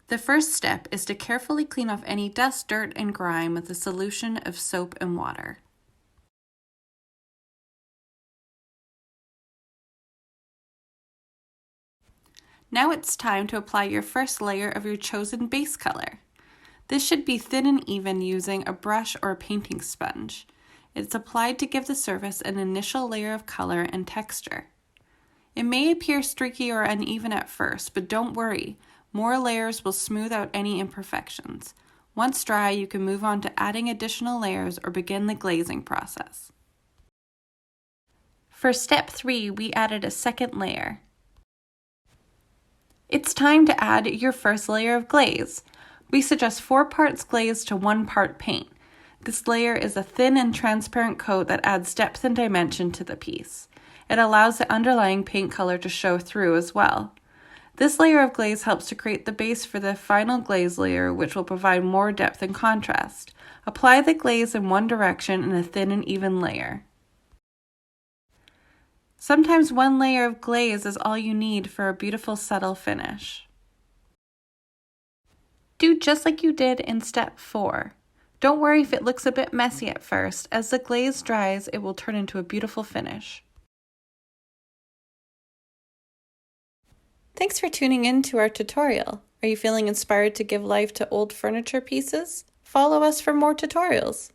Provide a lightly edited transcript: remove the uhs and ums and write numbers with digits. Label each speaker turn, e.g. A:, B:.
A: The first step is to carefully clean off any dust, dirt, and grime with a solution of soap and water. Now it's time to apply your first layer of your chosen base color. This should be thin and even using a brush or a painting sponge. It's applied to give the surface an initial layer of color and texture. It may appear streaky or uneven at first, but don't worry. More layers will smooth out any imperfections. Once dry, you can move on to adding additional layers or begin the glazing process. For step 3, we added a second layer. It's time to add your first layer of glaze. We suggest 4 parts glaze to 1 part paint. This layer is a thin and transparent coat that adds depth and dimension to the piece. It allows the underlying paint color to show through as well. This layer of glaze helps to create the base for the final glaze layer, which will provide more depth and contrast. Apply the glaze in one direction in a thin and even layer. Sometimes 1 layer of glaze is all you need for a beautiful subtle finish. Do just like you did in step 4. Don't worry if it looks a bit messy at first. As the glaze dries, it will turn into a beautiful finish. Thanks for tuning in to our tutorial. Are you feeling inspired to give life to old furniture pieces? Follow us for more tutorials.